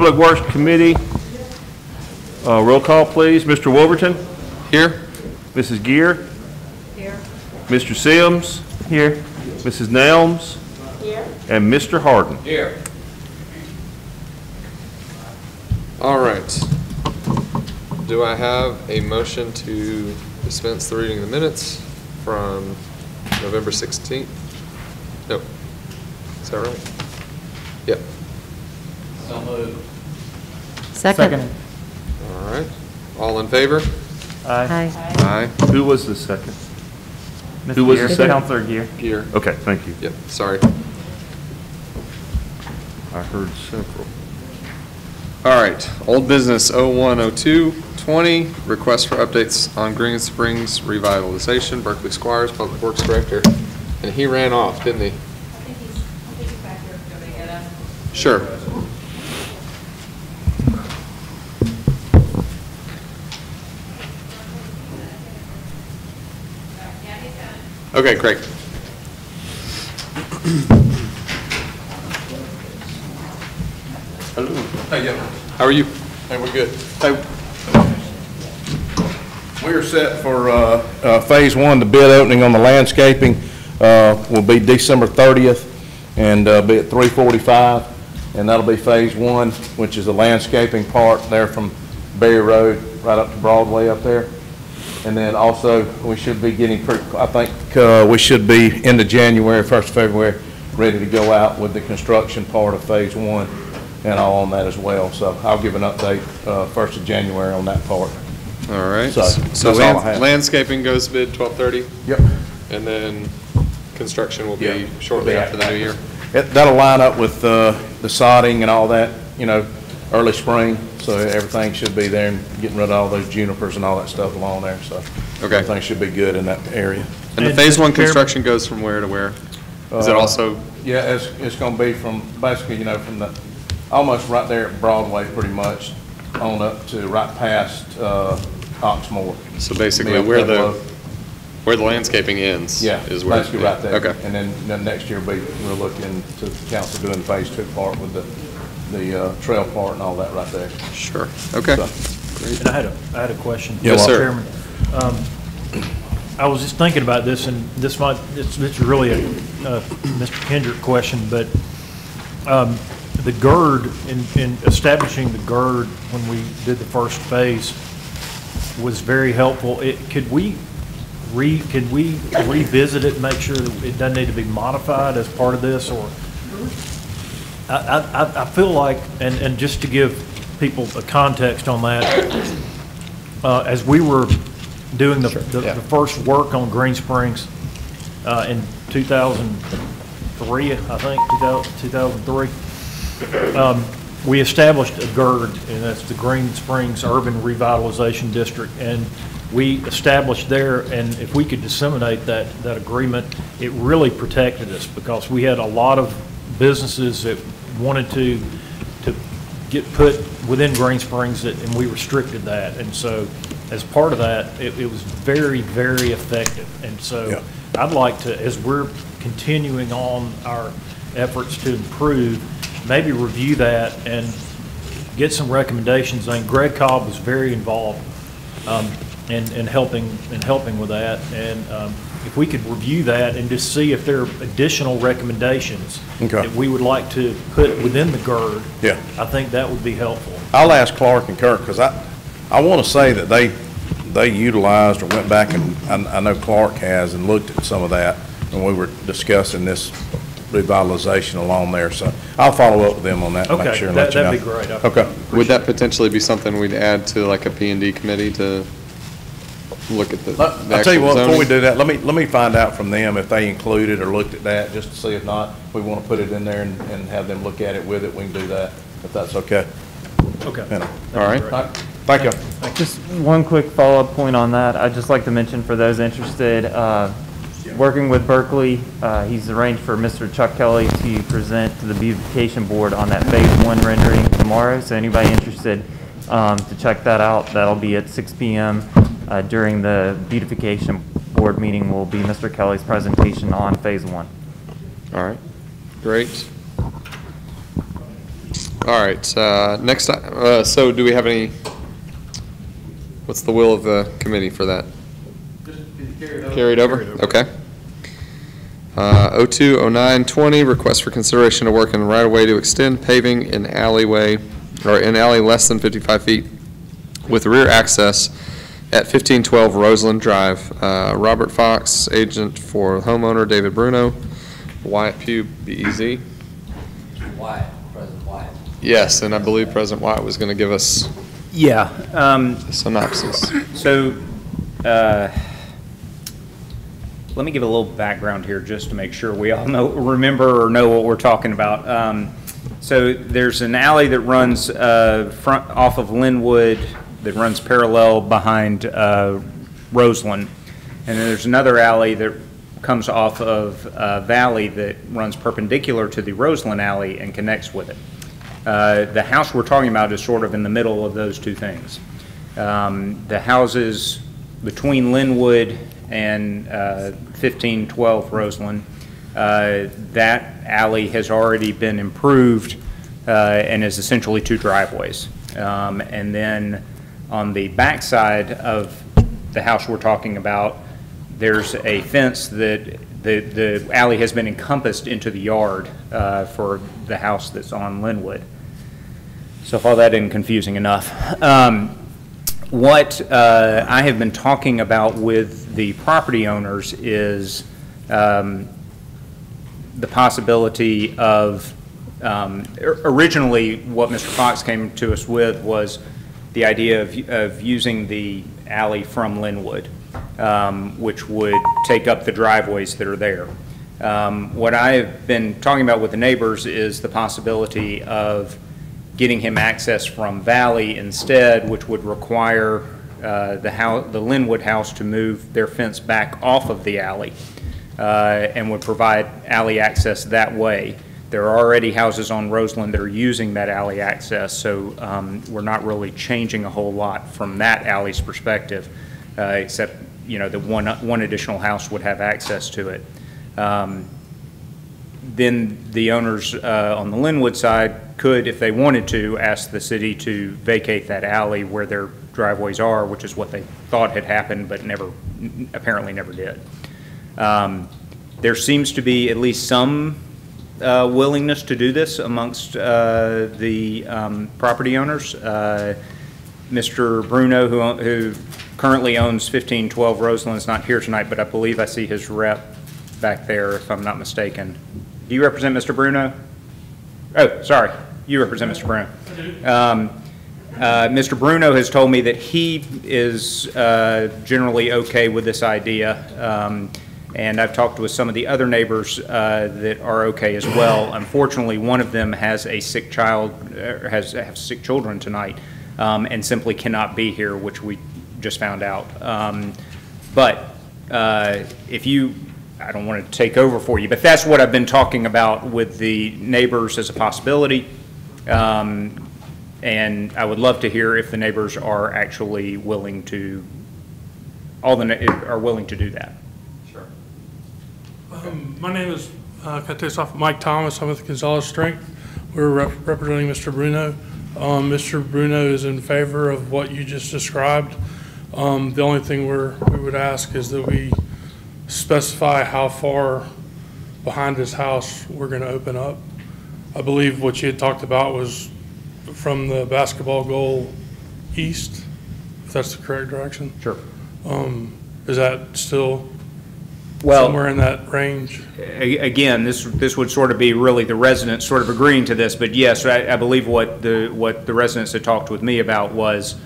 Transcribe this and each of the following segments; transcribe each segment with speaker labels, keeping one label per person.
Speaker 1: Public Works Committee, roll call, please. Mr. Wolverton?
Speaker 2: Here.
Speaker 1: Mrs. Gear?
Speaker 3: Here.
Speaker 1: Mr. Sims?
Speaker 4: Here.
Speaker 1: Mrs. Nelms?
Speaker 3: Here.
Speaker 1: And Mr. Harden?
Speaker 2: Here. All right. Do I have a motion to dispense the reading of the minutes from November 16th? No. Is that right? Yep.
Speaker 4: So moved.
Speaker 3: Second.
Speaker 2: All right. All in favor?
Speaker 4: Aye.
Speaker 2: Aye.
Speaker 1: Who was the second?
Speaker 4: Mr.
Speaker 1: Who was
Speaker 4: Gear,
Speaker 1: the second?
Speaker 4: Counselor Gear.
Speaker 2: Gear.
Speaker 1: Okay, thank you.
Speaker 2: Yep, sorry.
Speaker 1: I heard several.
Speaker 2: All right, old business 010220, request for updates on Green Springs revitalization, Berkeley Squires, Public Works Director. And he ran off, didn't he?
Speaker 3: I think he's back here if you get us.
Speaker 2: Sure. Okay, great.
Speaker 5: Hello. Hey, yeah.
Speaker 2: How are you?
Speaker 5: Hey, we're good. Hey, we're set for phase one. The bid opening on the landscaping will be December 30th and be at 3:45, and that'll be phase one, which is the landscaping part there from Berry Road right up to Broadway up there. And then also we should be getting I think we should be into January, 1st of February, ready to go out with the construction part of phase one and all on that as well. So I'll give an update 1st of January on that part.
Speaker 2: All right.
Speaker 5: So
Speaker 2: So
Speaker 5: that's all I have.
Speaker 2: landscaping goes bid 12/30,
Speaker 5: Yep.
Speaker 2: and then construction will be
Speaker 5: Yeah.
Speaker 2: shortly after the new year.
Speaker 5: That'll line up with the sodding and all that, you know, early spring. So everything should be there and getting rid of all those junipers and all that stuff along there. So
Speaker 2: Okay.
Speaker 5: everything should be good in that area.
Speaker 2: And the
Speaker 4: And
Speaker 2: phase
Speaker 4: Mr.
Speaker 2: one
Speaker 4: Chairman-
Speaker 2: construction goes from where to where? Is it also,
Speaker 5: Yeah, it's going to be from basically, you know, from the, almost right there at Broadway pretty much on up to right past Oxmoor.
Speaker 2: so basically
Speaker 5: Mill,
Speaker 2: where
Speaker 5: Pueblo.
Speaker 2: the landscaping ends?
Speaker 5: Yeah,
Speaker 2: Is where?
Speaker 5: basically right there.
Speaker 2: Okay.
Speaker 5: And then next year we're looking to the council doing the phase two part with the trail part and all that right there.
Speaker 2: Sure. Okay.
Speaker 5: So,
Speaker 4: And I had a question.
Speaker 2: Yes, sir.
Speaker 4: Chairman. I was just thinking about this, and this is really a Mr. Kendrick question, but the GERD, in establishing the GERD when we did the first phase was very helpful. Could we revisit it and make sure that it doesn't need to be modified as part of this, or? I feel like, and just to give people a context on that, as we were doing the first work on Green Springs in 2003, I think, 2003, we established a GERD, and that's the Green Springs Urban Revitalization District, and we established there, and if we could disseminate that agreement, it really protected us, because we had a lot of businesses that wanted to get put within Green Springs, and we restricted that. And so as part of that, it was very, very effective. And so I'd like to, as we're continuing on our efforts to improve, maybe review that and get some recommendations. I mean, Greg Cobb was very involved in helping with that. And if we could review that and just see if there are additional recommendations that we would like to put within the GERD, I think that would be helpful.
Speaker 5: I'll ask Clark and Kirk, because I want to say that they utilized or went back, and I know Clark has, and looked at some of that when we were discussing this revitalization along there. So I'll follow up with them on that.
Speaker 4: Okay,
Speaker 5: make sure and let you know.
Speaker 4: that'd be great.
Speaker 5: Okay.
Speaker 2: Would that potentially be something we'd add to like a P&D committee to look at the
Speaker 5: I'll tell you what, before we
Speaker 2: zoning?
Speaker 5: do that, let me find out from them if they included or looked at that, just to see. If not, if we want to put it in there and have them look at it with it, we can do that, if that's okay.
Speaker 4: Okay.
Speaker 5: All right. Thank you.
Speaker 6: Just one quick follow-up point on that. I'd just like to mention for those interested, working with Berkeley, he's arranged for Mr. Chuck Kelly to present to the beautification board on that phase one rendering tomorrow. So anybody interested to check that out, that'll be at 6 p.m. During the beautification board meeting will be Mr. Kelly's presentation on phase one.
Speaker 2: All right, great. All right, next, so do we have any, what's the will of the committee for that? Carried over? Okay. 020920, request for consideration to work in the right-of-way to extend paving in alleyway, or in alley less than 55 feet with rear access at 1512 Roseland Drive. Robert Fox, agent for homeowner, David Bruno, Wyatt Pugh, BEZ.
Speaker 7: Wyatt, President Wyatt.
Speaker 2: Yes, and I believe President Wyatt was going to give us
Speaker 8: Yeah.
Speaker 2: a synopsis.
Speaker 8: So, let me give a little background here just to make sure we all remember or know what we're talking about. So there's an alley that runs off of Linwood that runs parallel behind Roseland. And then there's another alley that comes off of Valley that runs perpendicular to the Roseland alley and connects with it. The house we're talking about is sort of in the middle of those two things. The houses between Linwood and 1512 Roseland, that alley has already been improved and is essentially two driveways. And then on the back side of the house we're talking about, there's a fence that the alley has been encompassed into the yard for the house that's on Linwood. So if all that isn't confusing enough. What I have been talking about with the property owners is the possibility of, originally what Mr. Fox came to us with was the idea of using the alley from Linwood, which would take up the driveways that are there. What I have been talking about with the neighbors is the possibility of getting him access from Valley instead, which would require the Linwood house to move their fence back off of the alley and would provide alley access that way. There are already houses on Roseland that are using that alley access, so we're not really changing a whole lot from that alley's perspective, except, you know, that one additional house would have access to it. Then the owners on the Linwood side could, if they wanted to, ask the city to vacate that alley where their driveways are, which is what they thought had happened, but apparently never did. There seems to be at least some willingness to do this amongst the property owners. Mr. Bruno, who currently owns 1512 Roseland, is not here tonight, but I believe I see his rep back there, if I'm not mistaken. Do you represent Mr. Bruno? Oh, sorry, you represent Mr. Bruno. Mr. Bruno has told me that he is generally okay with this idea, and I've talked with some of the other neighbors that are okay as well. Unfortunately, one of them has a sick child, has sick children tonight, and simply cannot be here, which we just found out. But if you, I don't want to take over for you, but that's what I've been talking about with the neighbors as a possibility. And I would love to hear if the neighbors are actually willing to, are willing to do that.
Speaker 2: Sure.
Speaker 9: My name is, Mike Thomas. I'm with Gonzalez Strength. We're representing Mr. Bruno. Mr. Bruno is in favor of what you just described. The only thing we would ask is that we specify how far behind his house we're going to open up. I believe what you had talked about was from the basketball goal east, if that's the correct direction.
Speaker 8: Sure.
Speaker 9: Is that still somewhere in that range?
Speaker 8: Again, this would sort of be really the residents sort of agreeing to this, but yes, I believe what the residents had talked with me about was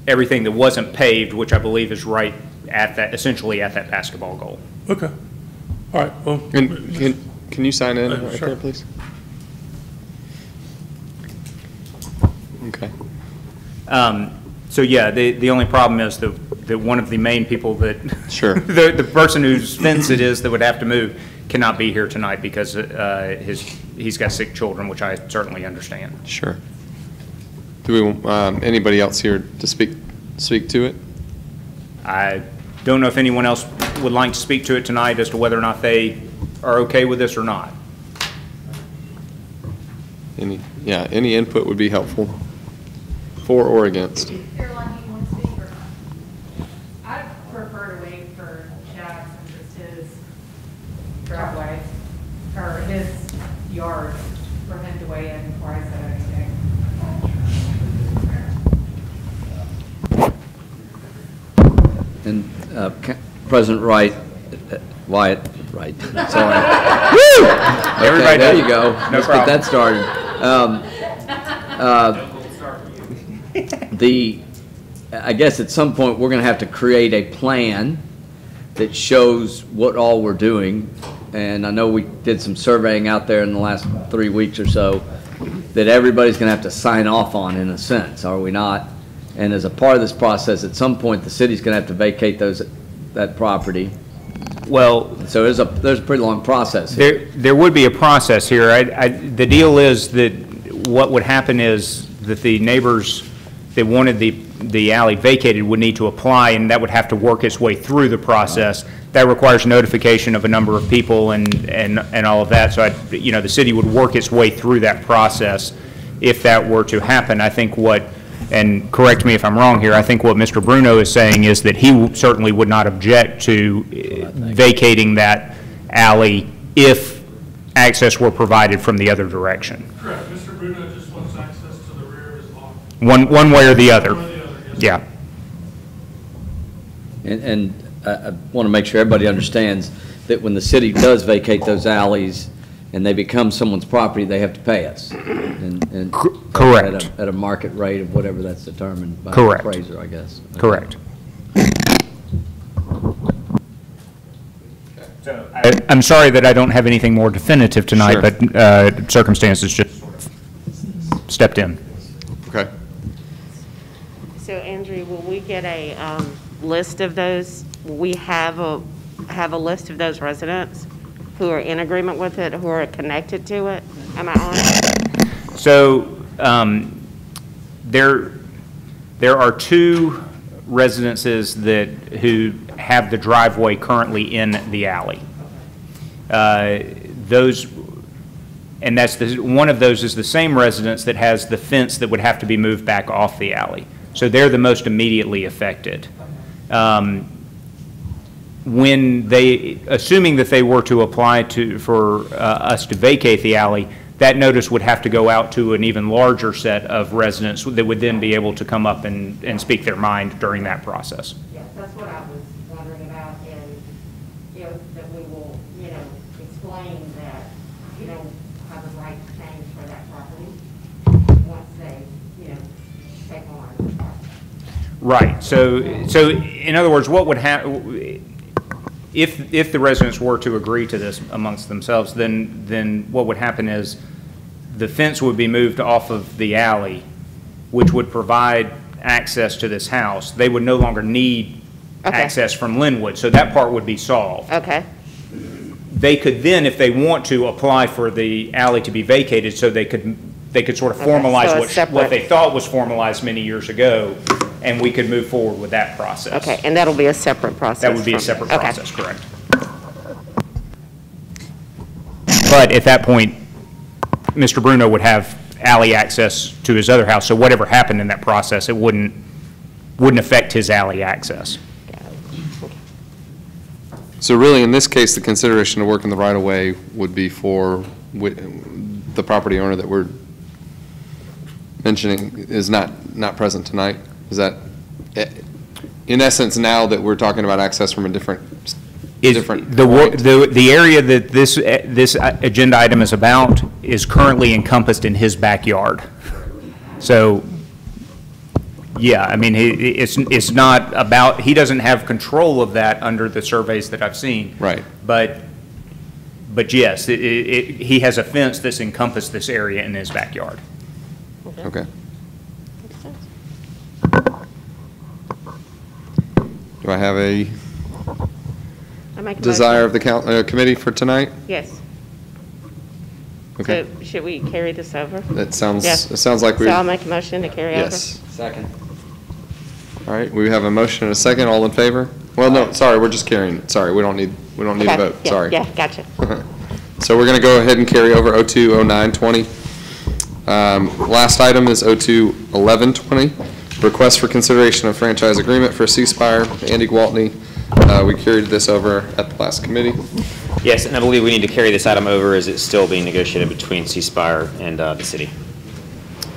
Speaker 8: everything that wasn't paved, which I believe is right at that, essentially at that basketball goal.
Speaker 9: Okay. All right. Well,
Speaker 2: can you sign in right
Speaker 9: sure.
Speaker 2: there, please? Okay.
Speaker 8: So yeah, the only problem is that one of the main people that
Speaker 2: Sure.
Speaker 8: the person whose fence it is that would have to move cannot be here tonight because he's got sick children, which I certainly understand.
Speaker 2: Sure. Do we anybody else here to speak to it?
Speaker 8: I don't know if anyone else would like to speak to it tonight as to whether or not they are okay with this or not.
Speaker 2: Any input would be helpful, for or against.
Speaker 3: Caroline, do you want to speak or not? I prefer to wait for Chad since it's his driveway, or his yard, for him to weigh in before I said anything.
Speaker 7: And President Wright, Wyatt, right, sorry.
Speaker 8: Everybody
Speaker 7: Okay, there
Speaker 8: does.
Speaker 7: you go.
Speaker 8: No
Speaker 7: Let's
Speaker 8: problem.
Speaker 7: get that started. I guess at some point, we're going to have to create a plan that shows what all we're doing. And I know we did some surveying out there in the last 3 weeks or so that everybody's going to have to sign off on, in a sense, are we not? And as a part of this process, at some point, the city's going to have to vacate that property.
Speaker 8: Well,
Speaker 7: So there's a pretty long process here.
Speaker 8: there would be a process here. The deal is that what would happen is that the neighbors that wanted the alley vacated would need to apply, and that would have to work its way through the process. That requires notification of a number of people and all of that. So, the city would work its way through that process if that were to happen. I think and correct me if I'm wrong here, I think what Mr. Bruno is saying is that he certainly would not object to vacating that alley if access were provided from the other direction.
Speaker 9: Correct. Mr. Bruno just wants access to the rear of his lot.
Speaker 8: One way or the other.
Speaker 9: One or the other, yes.
Speaker 8: Yeah.
Speaker 7: And I want to make sure everybody understands that when the city does vacate those alleys and they become someone's property, they have to pay us. And
Speaker 8: Correct.
Speaker 7: At a market rate of whatever that's determined by the
Speaker 8: Correct.
Speaker 7: appraiser, I guess.
Speaker 8: Correct. I'm sorry that I don't have anything more definitive tonight,
Speaker 2: Sure.
Speaker 8: but circumstances just sort of stepped in.
Speaker 2: Okay.
Speaker 10: So Andrew, will we get a list of those? Will we have a list of those residents who are in agreement with it, who are connected to it? Am I on?
Speaker 8: So there are two residences who have the driveway currently in the alley. And one of those is the same residence that has the fence that would have to be moved back off the alley. So they're the most immediately affected. Assuming that they were to apply for us to vacate the alley, that notice would have to go out to an even larger set of residents that would then be able to come up and speak their mind during that process.
Speaker 10: Yes, that's what I was wondering about, and, that we will, explain that you don't have a right to change for that property once they, take on the property.
Speaker 8: Right. So in other words, what would happen if the residents were to agree to this amongst themselves? Then what would happen is the fence would be moved off of the alley, which would provide access to this house. They would no longer need access from Linwood, so that part would be solved.
Speaker 10: Okay.
Speaker 8: They could then, if they want to, apply for the alley to be vacated, so they could sort of formalize
Speaker 10: so it's
Speaker 8: what they
Speaker 10: separate.
Speaker 8: thought was formalized many years ago, and we could move forward with that process.
Speaker 10: Okay, and that'll be a separate process?
Speaker 8: That would be a
Speaker 10: from-
Speaker 8: separate
Speaker 10: okay.
Speaker 8: process, correct. But at that point, Mr. Bruno would have alley access to his other house, so whatever happened in that process, it wouldn't affect his alley access.
Speaker 2: So really, in this case, the consideration of working the right-of-way would be for the property owner that we're mentioning is not present tonight? Is that, in essence, now that we're talking about access from a different point?
Speaker 8: The area that this agenda item is about is currently encompassed in his backyard. So, yeah, I mean, it's not about, he doesn't have control of that under the surveys that I've seen.
Speaker 2: Right.
Speaker 8: But yes, he has a fence that's encompassed this area in his backyard.
Speaker 2: Okay. Do I have a
Speaker 10: I make a
Speaker 2: desire of
Speaker 10: motion?
Speaker 2: the committee for tonight?
Speaker 10: Yes.
Speaker 2: Okay.
Speaker 10: So should we carry this over?
Speaker 2: It sounds
Speaker 10: Yes.
Speaker 2: like we.
Speaker 10: So I'll make a motion to carry over?
Speaker 2: Yes.
Speaker 7: Second.
Speaker 2: All right, we have a motion and a second. All in favor? Well, no, sorry, we're just carrying it. Sorry, we don't need a
Speaker 10: Okay,
Speaker 2: vote.
Speaker 10: yeah,
Speaker 2: Sorry.
Speaker 10: Yeah, gotcha.
Speaker 2: So we're going to go ahead and carry over 02, 09, 20. Last item is 02-1120, request for consideration of franchise agreement for C-Spire, Andy Gwaltney. We carried this over at the last committee.
Speaker 11: Yes, and I believe we need to carry this item over as it's still being negotiated between C-Spire and the city.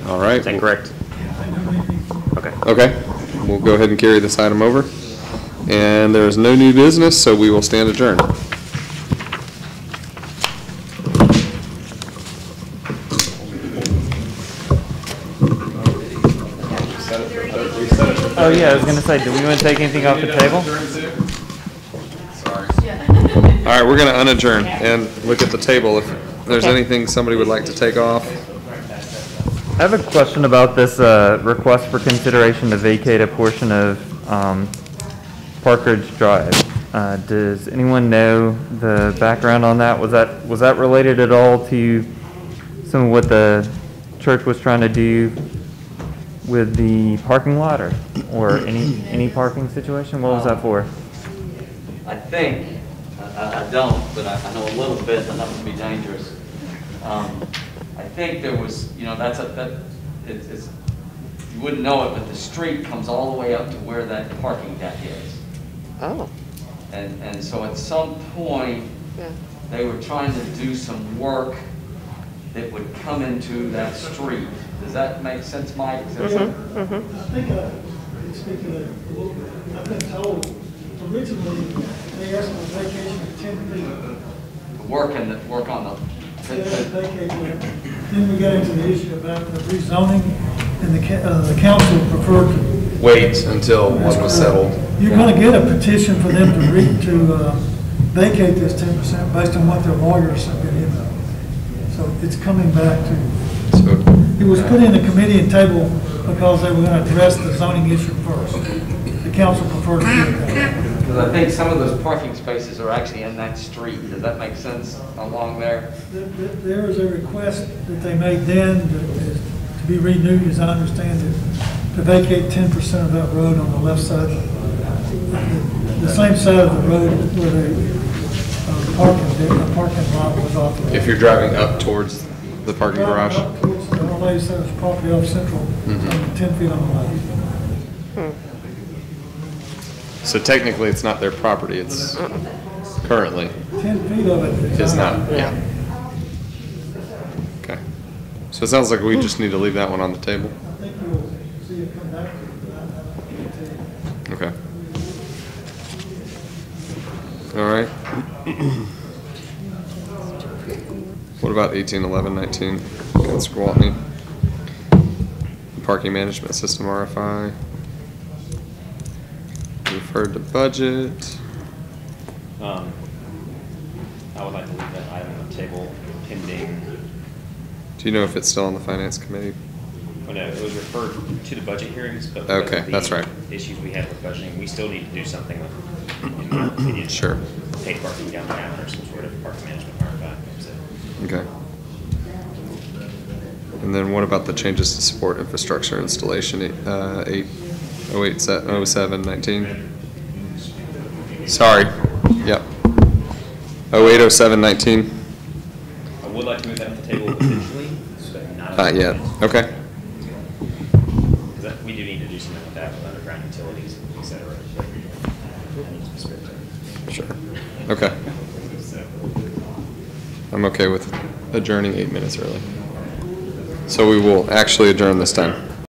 Speaker 2: All right.
Speaker 11: Is that correct? Okay.
Speaker 2: Okay, we'll go ahead and carry this item over. And there is no new business, so we will stand adjourned.
Speaker 6: Oh, yeah, I was gonna say, do we want to take anything off the table?
Speaker 2: All right, we're going to unadjourn and look at the table. If there's anything somebody would like to take off.
Speaker 6: I have a question about this request for consideration to vacate a portion of Park Ridge Drive. Does anyone know the background on that? Was that related at all to some of what the church was trying to do with the parking lot, or any parking situation? What was that for?
Speaker 7: I think, I don't, but I know a little bit enough to be dangerous. I think there was, it's, you wouldn't know it, but the street comes all the way up to where that parking deck is.
Speaker 12: Oh.
Speaker 7: And so at some point, they were trying to do some work that would come into that street. Does that make sense, Mike? Is that something?
Speaker 12: Mm-hmm.
Speaker 13: I think, speaking of, I've been told, originally, they asked for vacation of 10 feet.
Speaker 7: Work on the.
Speaker 13: Then we got into the issue about the rezoning, and the council preferred to.
Speaker 2: Wait until one was settled.
Speaker 13: You're going to get a petition for them to vacate this 10% based on what their lawyers have been in. So it's coming back to. It was put in a committee and table because they were going to address the zoning issue first. The council preferred to do it that way.
Speaker 7: Because I think some of those parking spaces are actually in that street. Does that make sense along there?
Speaker 13: There was a request that they made then to be renewed, as I understand it, to vacate 10% of that road on the left side, the same side of the road where the parking lot was off.
Speaker 2: If you're driving up towards the parking garage.
Speaker 13: Up towards the old lady said it's property off Central, 10 feet on the left.
Speaker 2: So technically, it's not their property. It's currently
Speaker 13: 10 feet of it
Speaker 2: is not. Yeah. Okay. So it sounds like we just need to leave that one on the table.
Speaker 13: I think you'll see it come back to it.
Speaker 2: Okay. All right. What about 18-11-19, Councilor Gwaltney? Parking management system RFI. Referred to budget.
Speaker 11: I would like to leave that item on the table pending.
Speaker 2: Do you know if it's still on the finance committee?
Speaker 11: Oh, no, it was referred to the budget hearings, but
Speaker 2: Okay,
Speaker 11: because of
Speaker 2: that's
Speaker 11: the
Speaker 2: right.
Speaker 11: issues we had with budgeting, we still need to do something with, in my opinion,
Speaker 2: Sure.
Speaker 11: paid parking downtown or some sort of parking management RFI. So,
Speaker 2: Okay. And then what about the changes to support infrastructure installation, 08-07-19? Sorry, yep. 08-07-19?
Speaker 11: I would like to move that off the table eventually, but not.
Speaker 2: Not yet, okay.
Speaker 11: Because we do need to do something with that, with underground utilities, et cetera.
Speaker 2: Sure, okay.
Speaker 11: So,
Speaker 2: I'm okay with adjourning 8 minutes early. So we will actually adjourn this time.